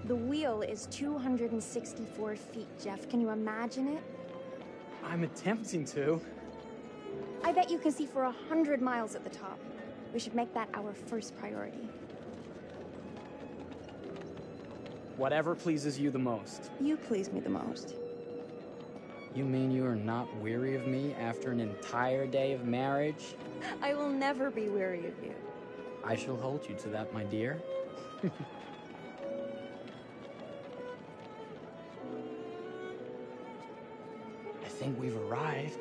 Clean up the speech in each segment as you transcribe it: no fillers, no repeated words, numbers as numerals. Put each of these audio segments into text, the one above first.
The wheel is 264 feet, Jeff. Can you imagine it? I'm attempting to. I bet you can see for 100 miles at the top. We should make that our first priority. Whatever pleases you the most. You please me the most. You mean you are not weary of me after an entire day of marriage? I will never be weary of you. I shall hold you to that, my dear. I think we've arrived.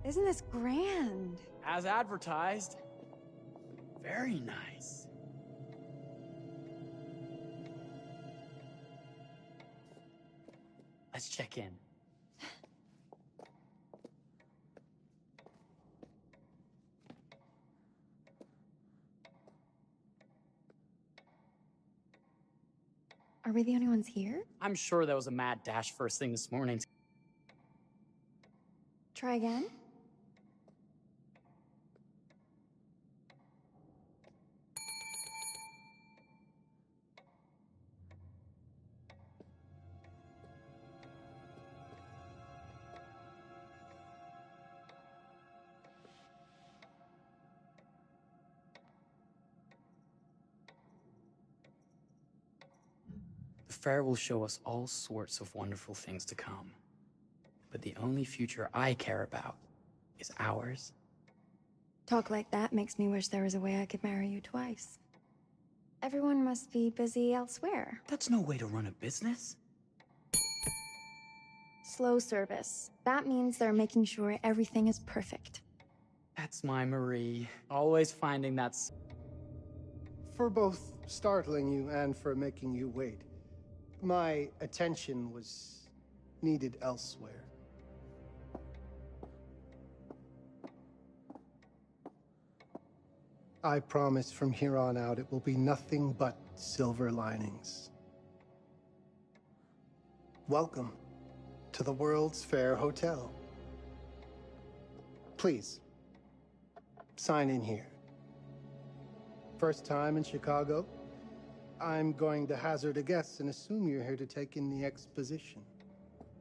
Isn't this grand? As advertised. Very nice. Let's check in. Are we the only ones here? I'm sure there was a mad dash first thing this morning. Try again? The fair will show us all sorts of wonderful things to come. But the only future I care about is ours. Talk like that makes me wish there was a way I could marry you twice. Everyone must be busy elsewhere. That's no way to run a business. Slow service. That means they're making sure everything is perfect. That's my Marie. Always finding that... For both startling you and for making you wait. My attention was needed elsewhere. I promise from here on out it will be nothing but silver linings. Welcome to the World's Fair Hotel. Please, sign in here. First time in Chicago? I'm going to hazard a guess and assume you're here to take in the exposition.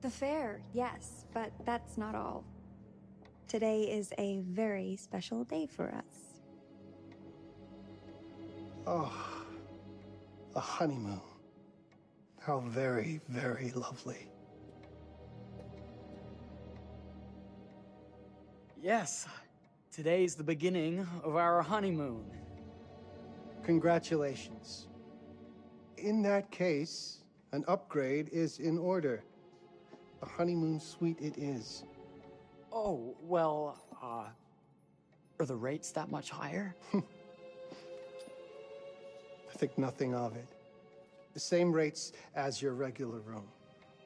The fair, yes, but that's not all. Today is a very special day for us. Oh, a honeymoon. How very, very lovely. Yes, today's the beginning of our honeymoon. Congratulations. In that case, an upgrade is in order. A honeymoon suite it is. Oh, well, are the rates that much higher? I think nothing of it. The same rates as your regular room.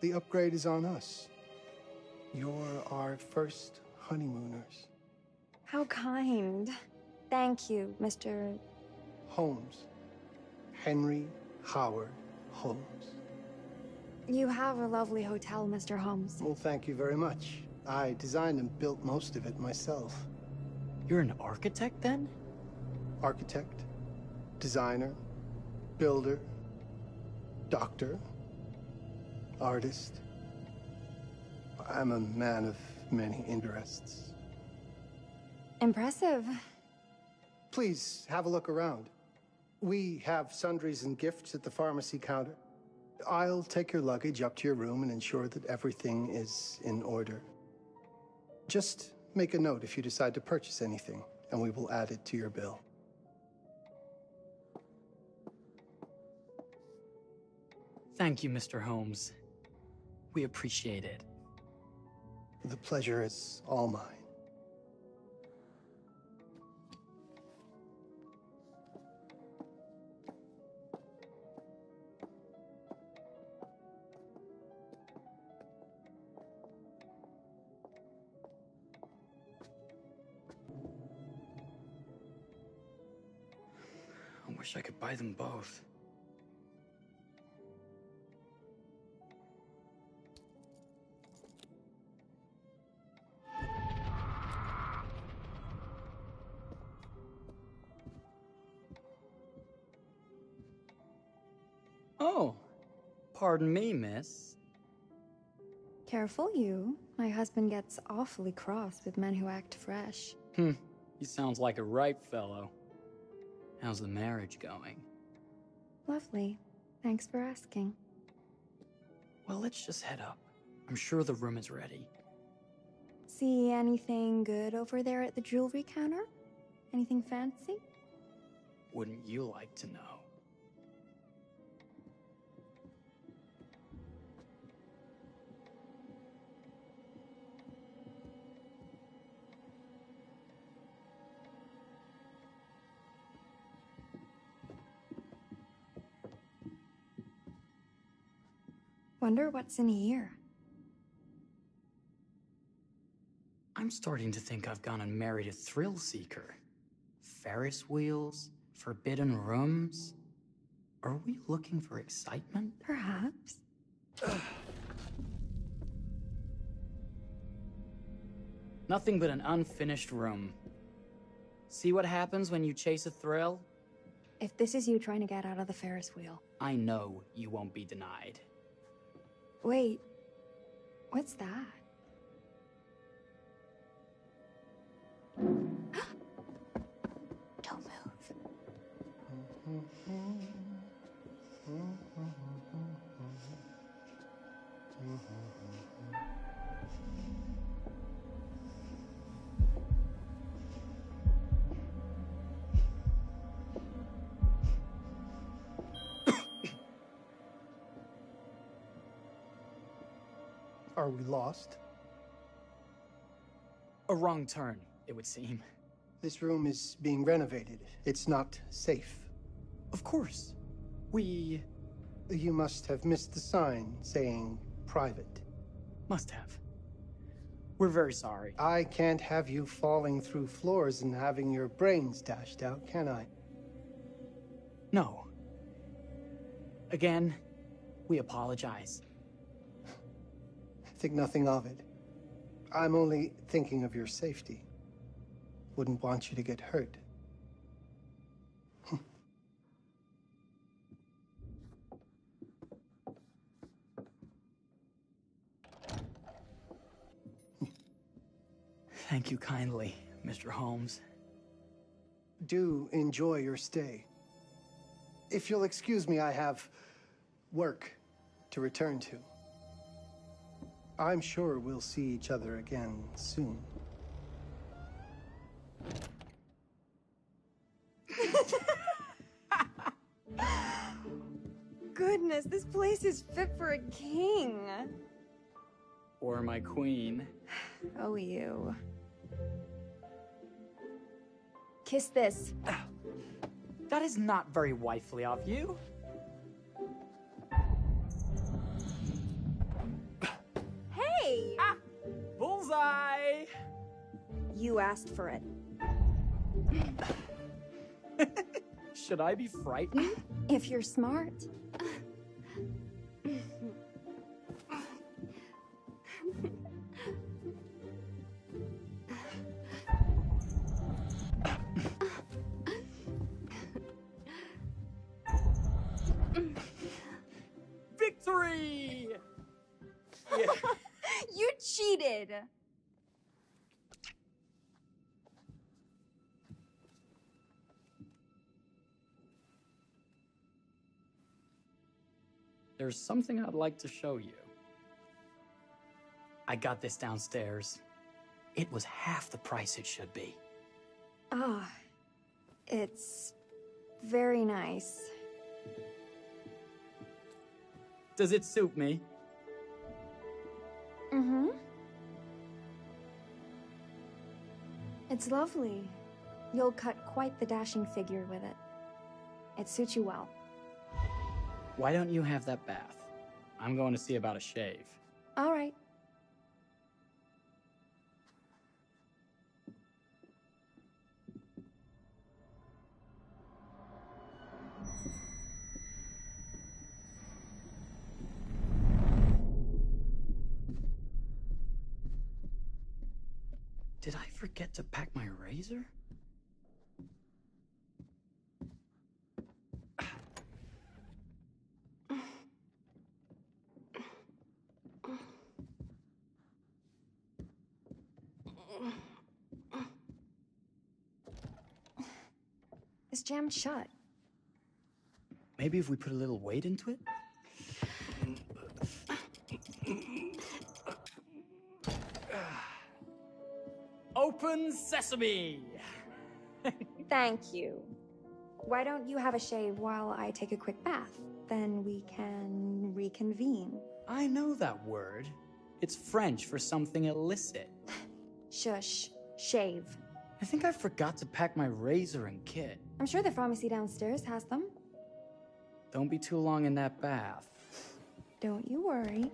The upgrade is on us. You're our first honeymooners. How kind. Thank you, Mr. Holmes. Henry Howard Holmes. You have a lovely hotel, Mr. Holmes. Well, thank you very much. I designed and built most of it myself. You're an architect, then? Architect, designer, builder, doctor, artist. I'm a man of many interests. Impressive. Please, have a look around. We have sundries and gifts at the pharmacy counter. I'll take your luggage up to your room and ensure that everything is in order. Just make a note if you decide to purchase anything, and we will add it to your bill. Thank you, Mr. Holmes. We appreciate it. The pleasure is all mine. I wish I could buy them both. Oh, pardon me, miss. Careful you. My husband gets awfully cross with men who act fresh. He sounds like a ripe fellow. How's the marriage going? Lovely. Thanks for asking. Well, let's just head up. I'm sure the room is ready. See anything good over there at the jewelry counter? Anything fancy? Wouldn't you like to know? Wonder what's in here. I'm starting to think I've gone and married a thrill seeker. Ferris wheels, forbidden rooms. Are we looking for excitement? Perhaps. Nothing but an unfinished room. See what happens when you chase a thrill? If this is you trying to get out of the Ferris wheel. I know you won't be denied. Wait. What's that? Don't move. Are we lost? A wrong turn, it would seem. This room is being renovated. It's not safe. Of course. We You must have missed the sign saying private. must have. We're very sorry. I can't have you falling through floors and having your brains dashed out, can I? No. Again, we apologize. Think nothing of it. I'm only thinking of your safety. Wouldn't want you to get hurt. Thank you kindly, Mr. Holmes. Do enjoy your stay. If you'll excuse me, I have work to return to. I'm sure we'll see each other again soon. Goodness, this place is fit for a king. Or my queen. Oh, you. Kiss this. That is not very wifely of you. Hey! Ah! Bullseye! You asked for it. Should I be frightened? If you're smart. Victory! Yeah. You cheated! There's something I'd like to show you. I got this downstairs. It was half the price it should be. Ah, it's very nice. Does it suit me? Mm-hmm. It's lovely. You'll cut quite the dashing figure with it. It suits you well. Why don't you have that bath? I'm going to see about a shave. All right. Did I forget to pack my razor? It's jammed shut. Maybe if we put a little weight into it? Open sesame! Thank you. Why don't you have a shave while I take a quick bath? Then we can reconvene. I know that word. It's French for something illicit. Shush. Shave. I think I forgot to pack my razor and kit. I'm sure the pharmacy downstairs has them. Don't be too long in that bath. Don't you worry.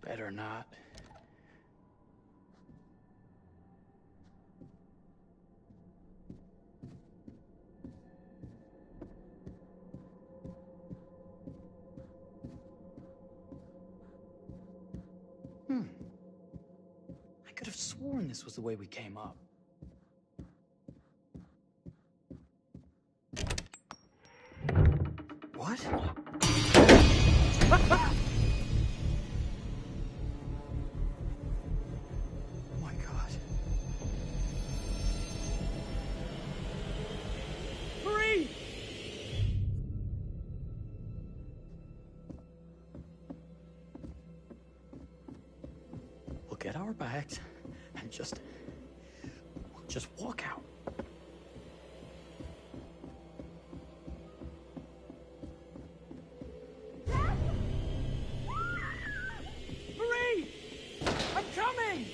Better not. I could have sworn this was the way we came up. What? My God. Hurry! We'll get our bags and just walk out. Hurry! I'm coming!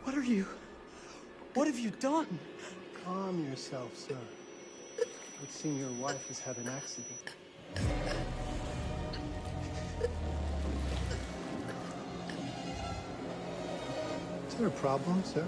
What are you? What have you done? Calm yourself, sir. It seems your wife has had an accident. Is there a problem, sir?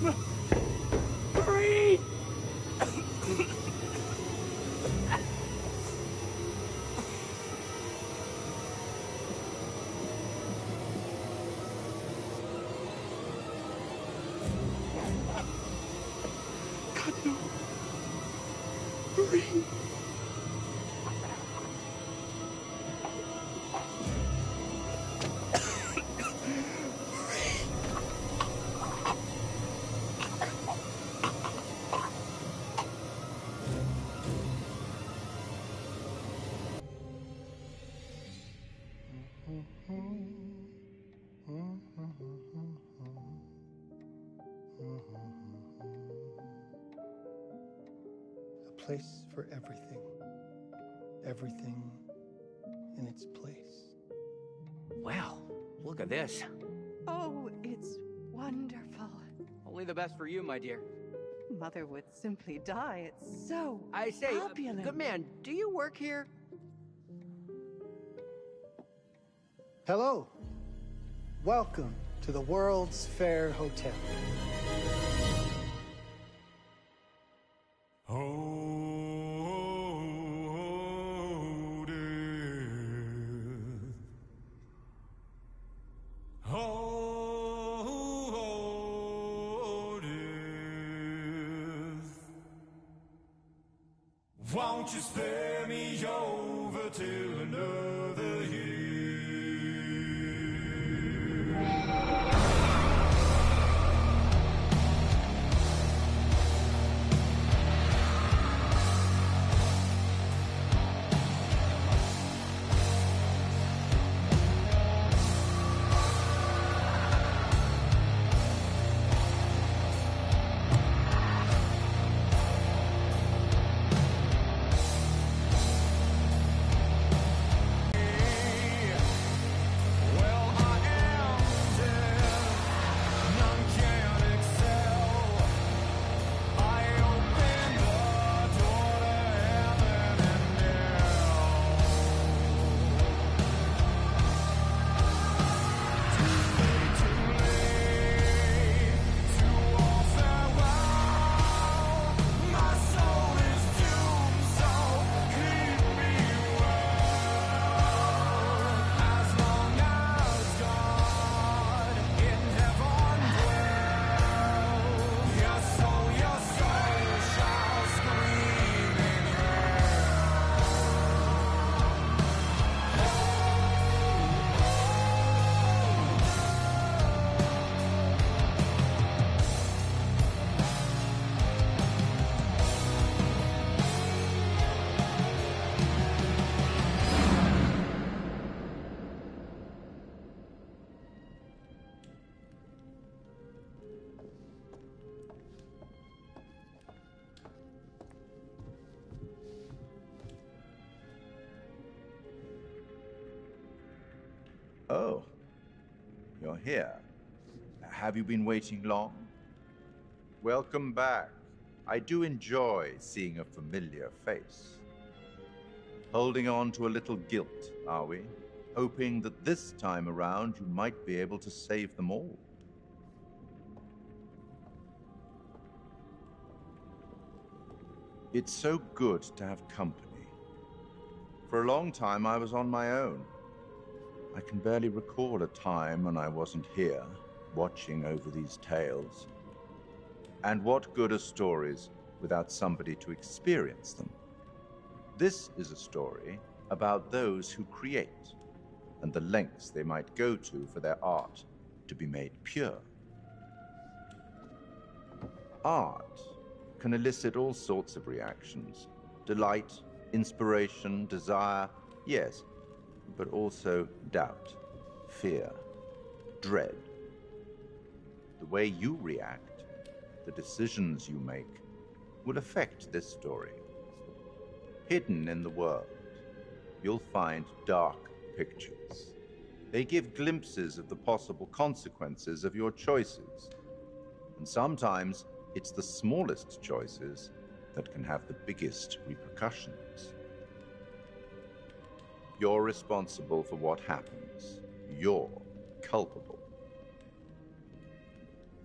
Hurry! God, no. Hurry. A place for everything. Everything in its place. Well, look at this. Oh, it's wonderful. Only the best for you, my dear. Mother would simply die. It's so I say, opulent. good man, do you work here? Hello. Welcome to the World's Fair Hotel. Won't you spare me over till another year? Oh, you're here. Have you been waiting long? Welcome back. I do enjoy seeing a familiar face. Holding on to a little guilt, are we? Hoping that this time around you might be able to save them all. It's so good to have company. For a long time I was on my own. I can barely recall a time when I wasn't here, watching over these tales. And what good are stories without somebody to experience them? This is a story about those who create, and the lengths they might go to for their art to be made pure. Art can elicit all sorts of reactions. Delight, inspiration, desire, yes, but also doubt, fear, dread. The way you react, the decisions you make, will affect this story. Hidden in the world, you'll find dark pictures. They give glimpses of the possible consequences of your choices. And sometimes it's the smallest choices that can have the biggest repercussions. You're responsible for what happens. You're culpable.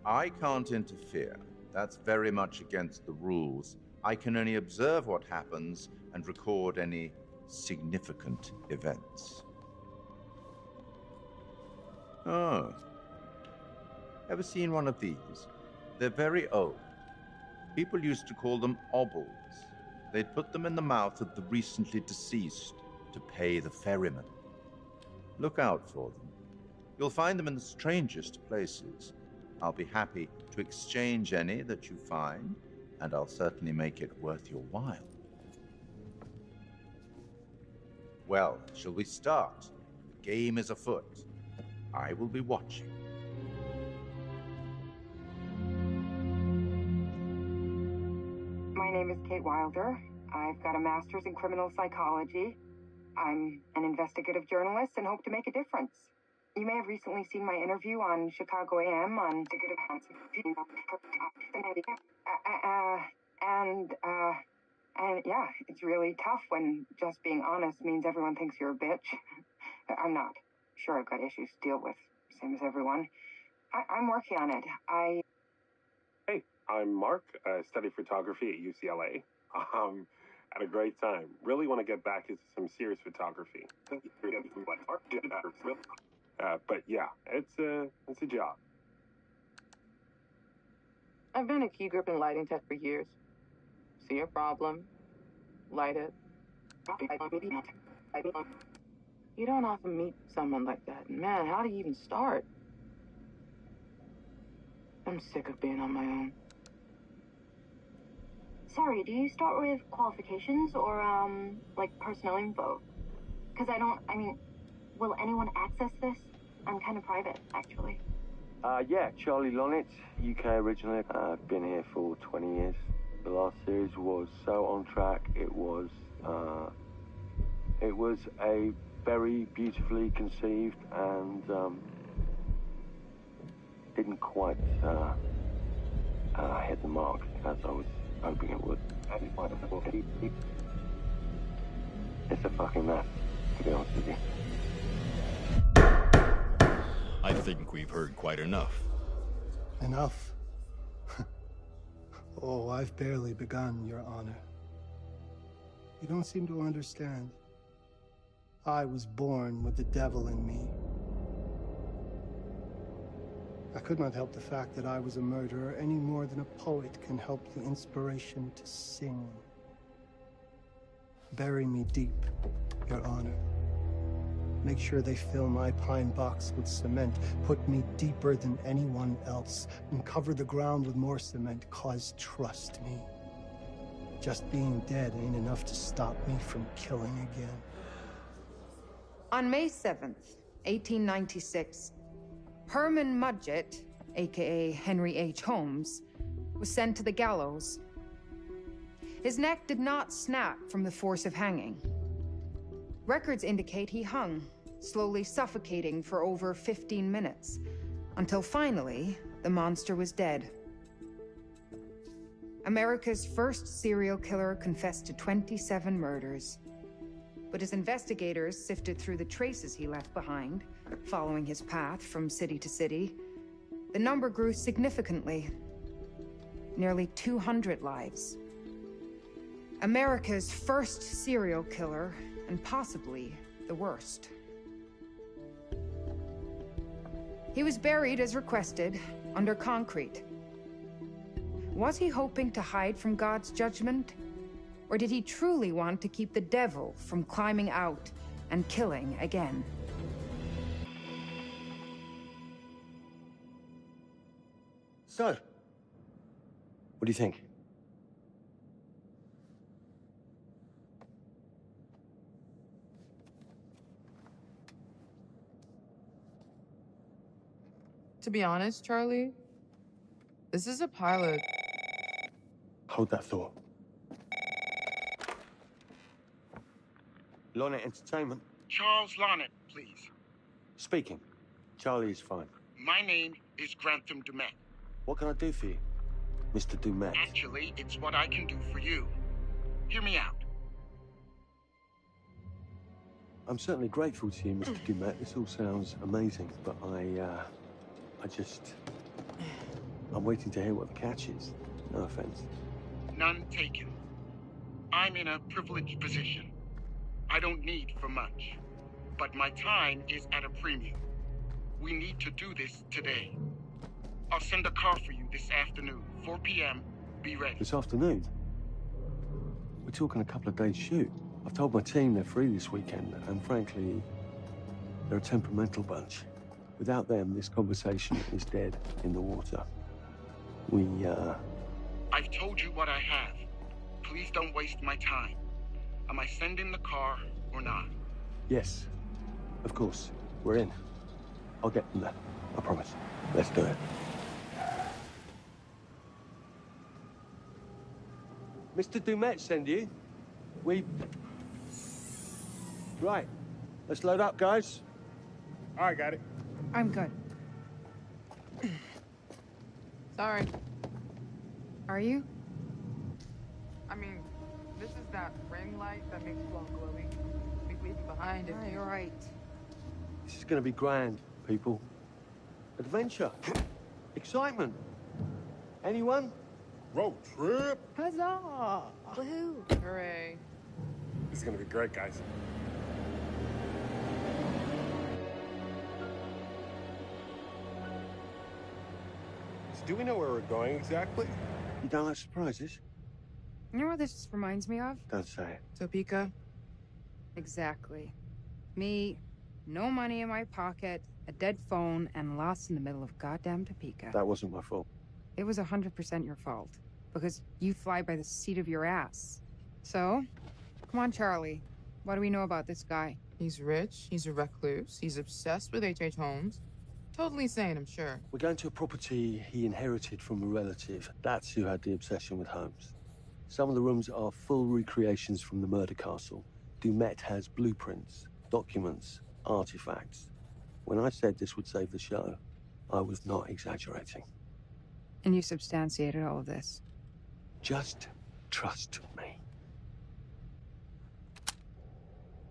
I can't interfere. That's very much against the rules. I can only observe what happens and record any significant events. Oh. Ever seen one of these? They're very old. People used to call them obols. They'd put them in the mouth of the recently deceased to pay the ferryman. Look out for them. You'll find them in the strangest places. I'll be happy to exchange any that you find, and I'll certainly make it worth your while. Well, shall we start? The game is afoot. I will be watching. My name is Kate Wilder. I've got a master's in criminal psychology. I'm an investigative journalist and hope to make a difference. You may have recently seen my interview on Chicago AM on and yeah, it's really tough when just being honest means everyone thinks you're a bitch. I'm not. Sure, I've got issues to deal with, same as everyone. I'm working on it. Hey, I'm Mark. I study photography at UCLA. Had a great time. Really want to get back into some serious photography. But yeah, it's a job. I've been a key grip and lighting tech for years. See a problem, light it. You don't often meet someone like that. Man, how do you even start? I'm sick of being on my own. Sorry, do you start with qualifications or, like personnel info? Because will anyone access this? I'm kind of private, actually. Yeah, Charlie Lonitz, UK originally. I've been here for 20 years. The last series was so on track. It was a very beautifully conceived and didn't quite hit the mark as I was hoping it would. It's a fucking mess, to be honest with you. I think we've heard quite enough. Enough? Oh, I've barely begun, Your Honor. You don't seem to understand. I was born with the devil in me. I could not help the fact that I was a murderer any more than a poet can help the inspiration to sing. Bury me deep, Your Honor. Make sure they fill my pine box with cement. Put me deeper than anyone else. And cover the ground with more cement, 'cause trust me, just being dead ain't enough to stop me from killing again. On May 7th, 1896, Herman Mudgett, aka Henry H. Holmes, was sent to the gallows. His neck did not snap from the force of hanging. Records indicate he hung, slowly suffocating for over 15 minutes, until finally, the monster was dead. America's first serial killer confessed to 27 murders. But as investigators sifted through the traces he left behind, following his path from city to city, the number grew significantly. Nearly 200 lives. America's first serial killer, and possibly the worst. He was buried as requested, under concrete. Was he hoping to hide from God's judgment? Or did he truly want to keep the devil from climbing out and killing again? So, what do you think? To be honest, Charlie, this is a pilot. Hold that thought. Lonnet Entertainment. Charles Lonnet, please. Speaking. Charlie is fine. My name is Grantham Dumet. What can I do for you, Mr. Dumet? Actually, it's what I can do for you. Hear me out. I'm certainly grateful to you, Mr. Dumet. This all sounds amazing, but I just... I'm waiting to hear what the catch is. No offense. None taken. I'm in a privileged position. I don't need for much. But my time is at a premium. We need to do this today. I'll send a car for you this afternoon, 4 p.m. Be ready. This afternoon? We're talking a couple of days shoot. I've told my team they're free this weekend, and frankly, they're a temperamental bunch. Without them, this conversation is dead in the water. I've told you what I have. Please don't waste my time. Am I sending the car or not? Yes, of course. We're in. I'll get them there. I promise. Let's do it. Mr. Dumet send you? Right. Let's load up, guys. All right, got it. I'm good. Sorry. Are you? I mean, this is that ring light that makes you all glowy. We leave it behind if you... You're right. This is going to be grand, people. Adventure. Excitement. Anyone? Road trip. Huzzah! Woohoo! Hooray. This is gonna be great, guys. So do we know where we're going exactly? You don't like surprises? You know what this reminds me of? Don't say it. Topeka? Exactly. Me, no money in my pocket, a dead phone, and lost in the middle of goddamn Topeka. That wasn't my fault. It was 100% your fault. Because you fly by the seat of your ass. So, come on, Charlie. What do we know about this guy? He's rich, he's a recluse, he's obsessed with H.H. Holmes. Totally sane, I'm sure. We're going to a property he inherited from a relative. That's who had the obsession with Holmes. Some of the rooms are full recreations from the murder castle. Dumet has blueprints, documents, artifacts. When I said this would save the show, I was not exaggerating. And you substantiated all of this. Just trust me.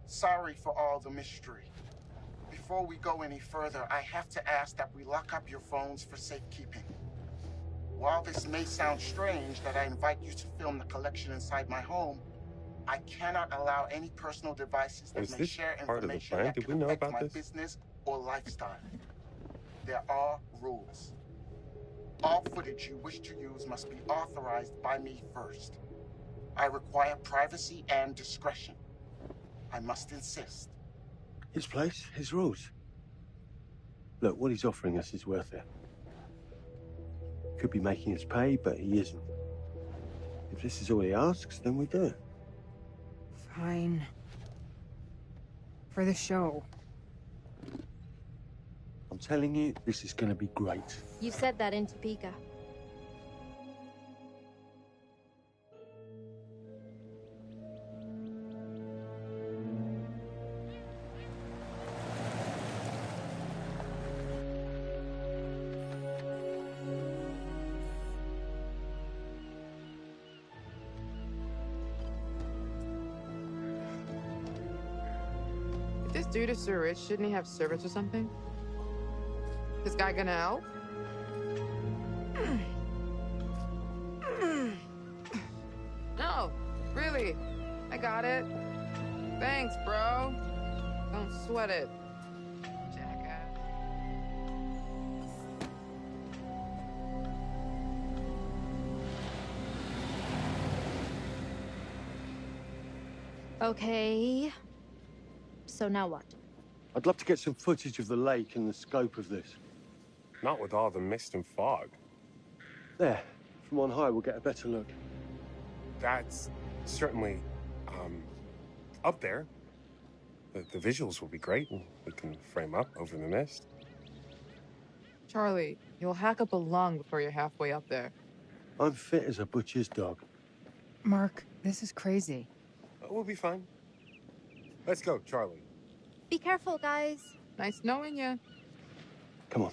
Sorry for all the mystery. Before we go any further, I have to ask that we lock up your phones for safekeeping. While this may sound strange that I invite you to film the collection inside my home, I cannot allow any personal devices that may share information that can affect my business or lifestyle. There are rules. All footage you wish to use must be authorized by me first. I require privacy and discretion. I must insist. His place, his rules. Look, what he's offering us is worth it. Could be making us pay, but he isn't. If this is all he asks, then we do it. Fine. For the show. I'm telling you, this is going to be great. You said that in Topeka. If this dude is so rich, shouldn't he have servants or something? This guy gonna help? No, really. I got it. Thanks, bro. Don't sweat it. Jackass. Okay. So now what? I'd love to get some footage of the lake and the scope of this. Not with all the mist and fog. There. From on high, we'll get a better look. That's certainly, up there. The visuals will be great. We can frame up over the mist. Charlie, you'll hack up a lung before you're halfway up there. I'm fit as a butcher's dog. Mark, this is crazy. We'll be fine. Let's go, Charlie. Be careful, guys. Nice knowing you. Come on.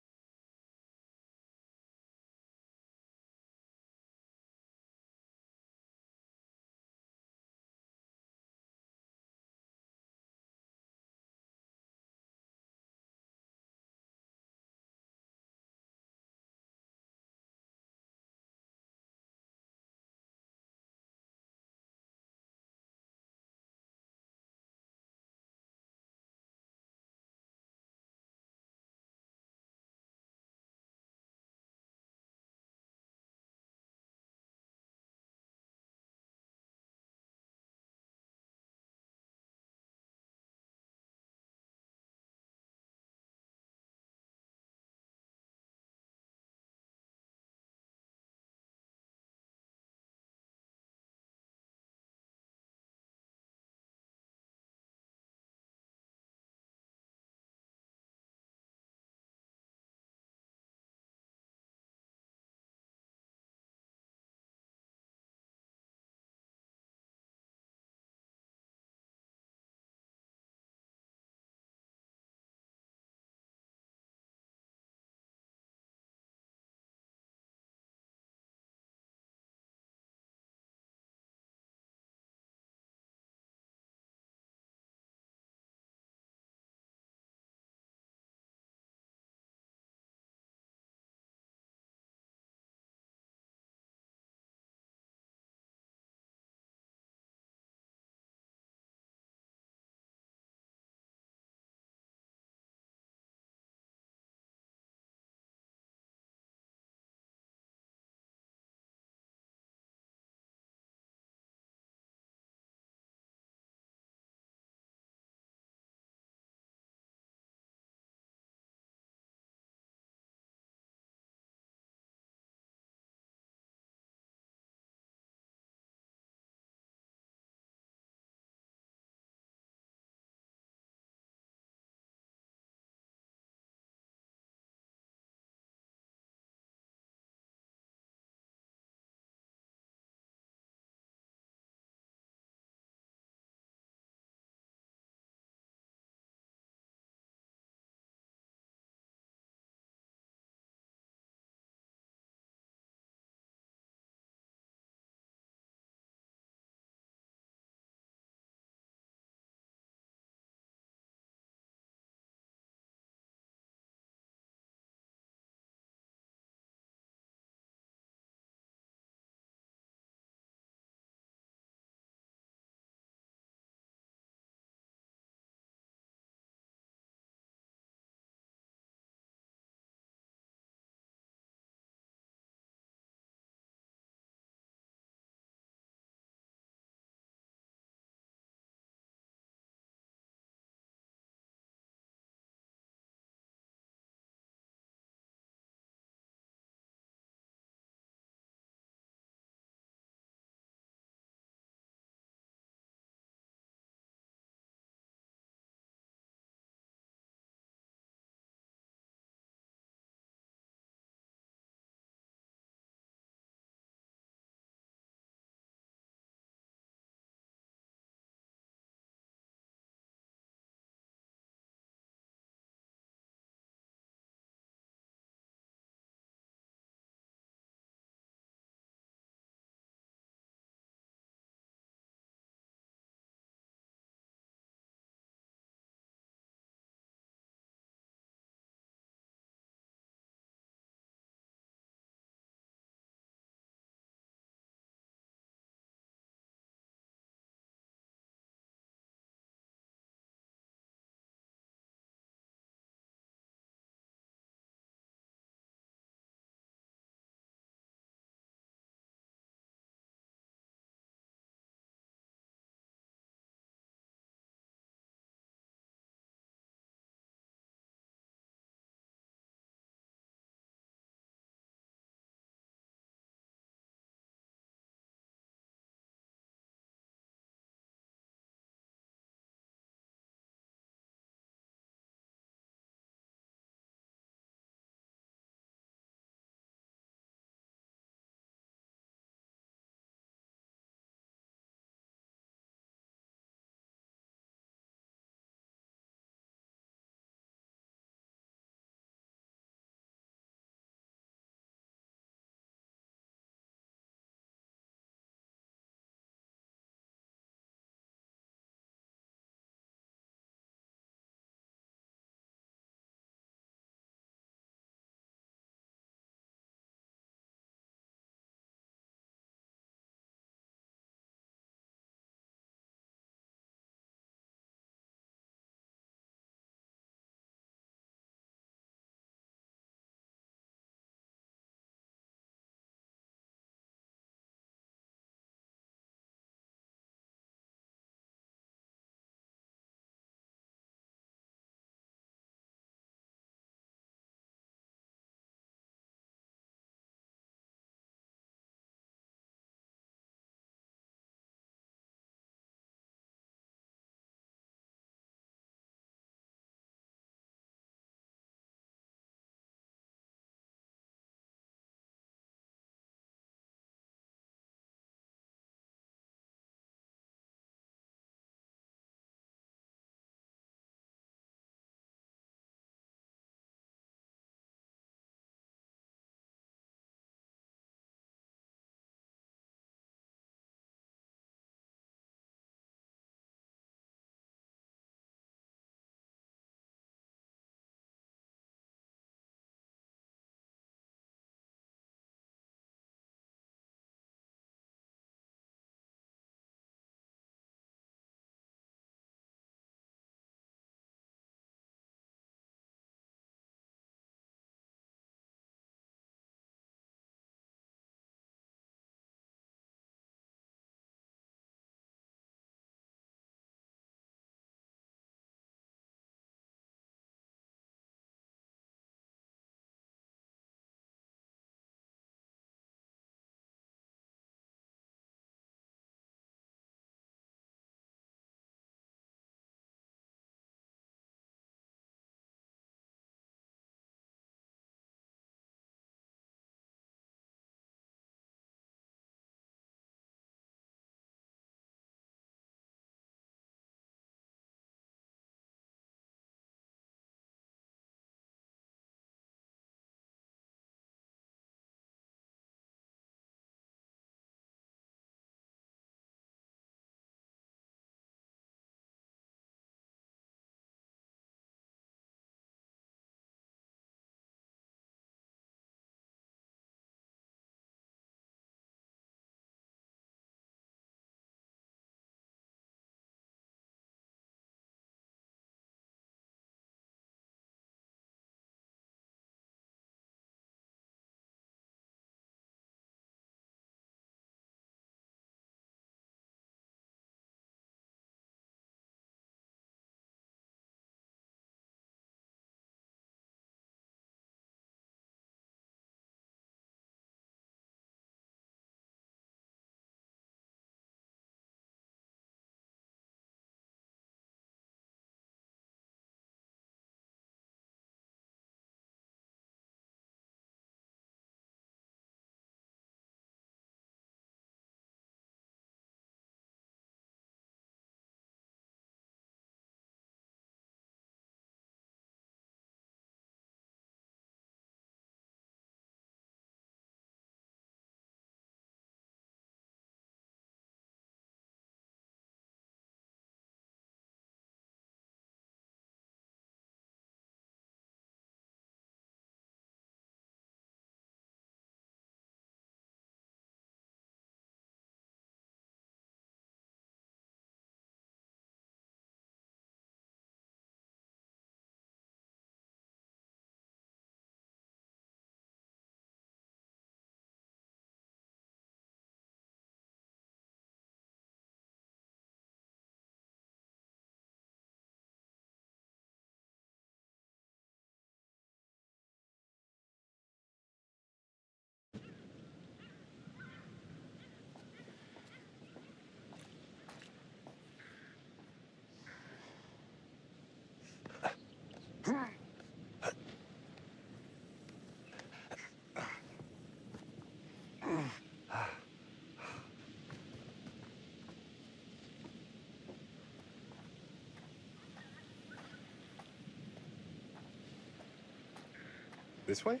This way?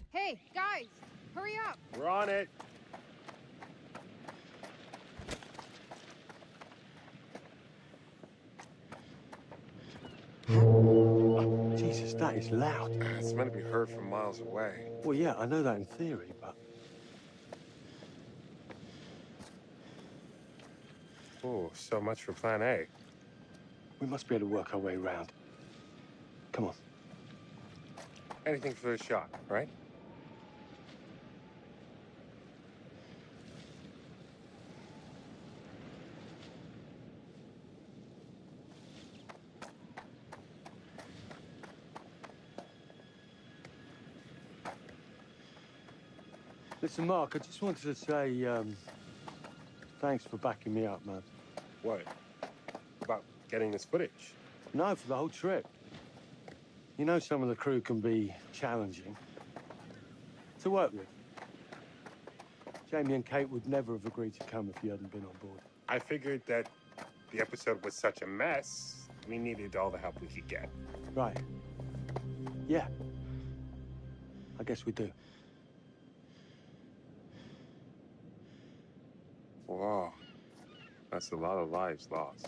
Hey, guys, hurry up! We're on it. Oh, Jesus, that is loud. It's meant to be heard from miles away. Well, yeah, I know that in theory, but... Oh, so much for plan A. We must be able to work our way around. Come on. Anything for a shot, right? Listen, Mark, I just wanted to say, thanks for backing me up, man. What? About getting this footage? No, for the whole trip. You know some of the crew can be challenging to work with. Jamie and Kate would never have agreed to come if you hadn't been on board. I figured that the episode was such a mess, we needed all the help we could get. Right. Yeah. I guess we do. Wow. That's a lot of lives lost.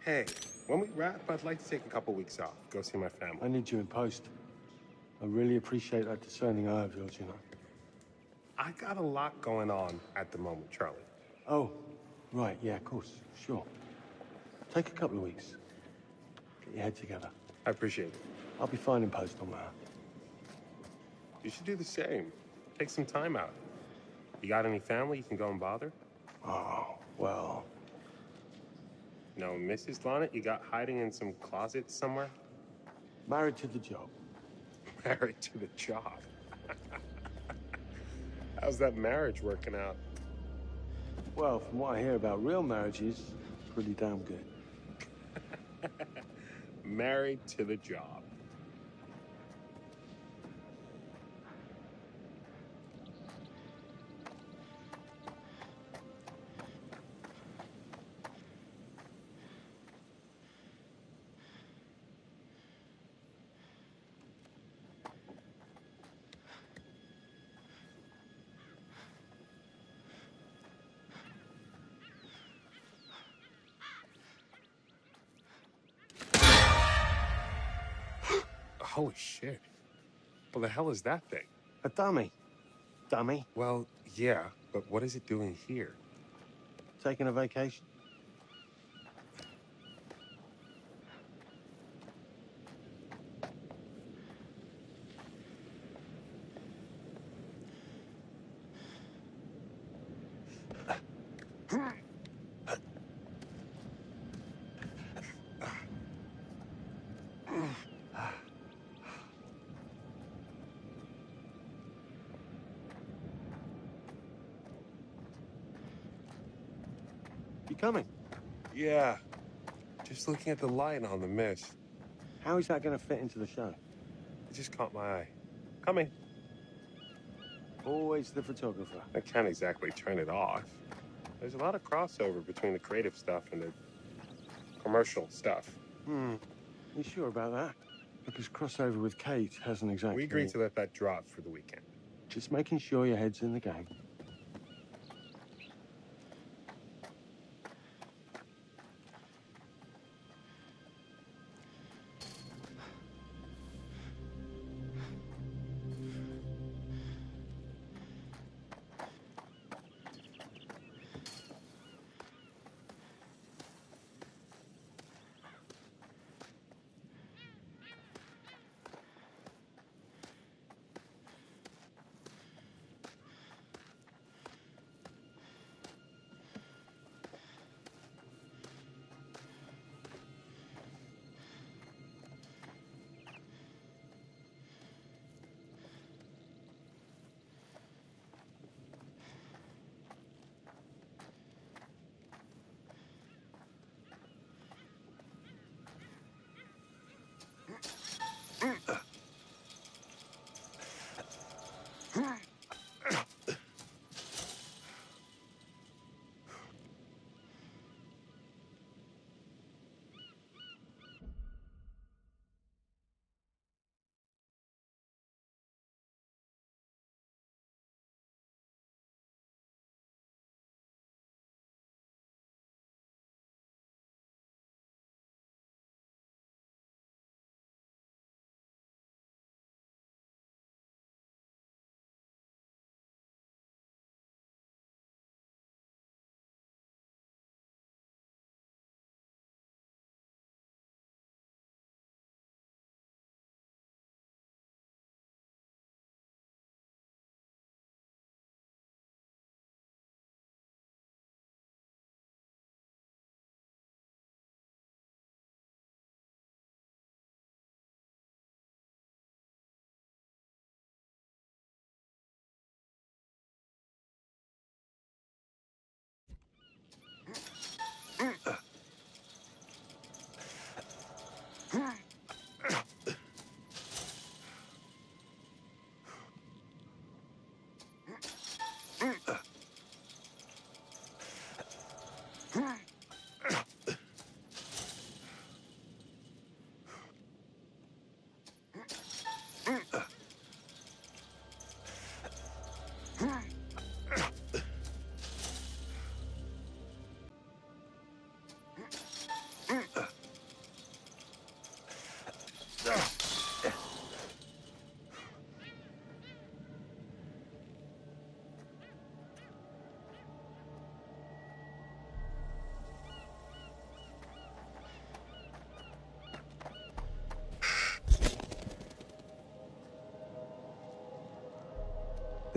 Hey, when we wrap, I'd like to take a couple weeks off, go see my family. I need you in post. I really appreciate that discerning eye of yours, you know. I got a lot going on at the moment, Charlie. Oh, right, yeah, of course, sure. Take a couple of weeks. Get your head together. I appreciate it. I'll be fine in post on that. You should do the same. Take some time out. You got any family you can go and bother? Oh, well... No, Mrs. Lonnet, you got hiding in some closet somewhere? Married to the job. Married to the job? How's that marriage working out? Well, from what I hear about real marriages, pretty damn good. Married to the job. Holy shit. What the hell is that thing? A dummy. Dummy. Well, yeah, but what is it doing here? Taking a vacation. You coming? Yeah. Just looking at the light on the mist. How is that going to fit into the show? It just caught my eye. Coming. Always the photographer. I can't exactly turn it off. There's a lot of crossover between the creative stuff and the commercial stuff. You sure about that? Because crossover with Kate hasn't exactly... We agreed to let that drop for the weekend. Just making sure your head's in the game.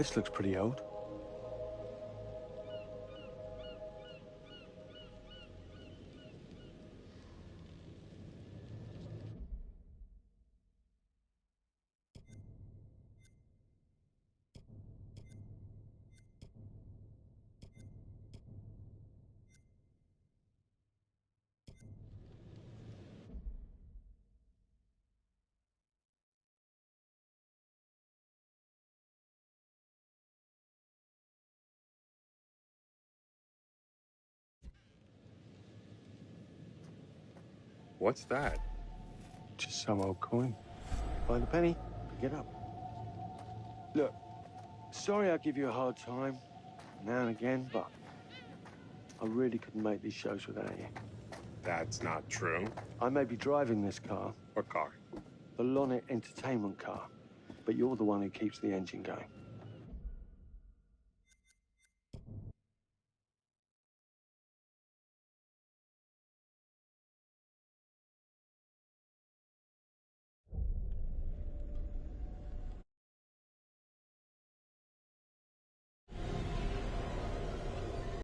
This looks pretty old. What's that? Just some old coin. Find a penny, pick it up. Look, sorry I give you a hard time now and again, but I really couldn't make these shows without you. That's not true. I may be driving this car. What car? The Lonnet Entertainment car. But you're the one who keeps the engine going.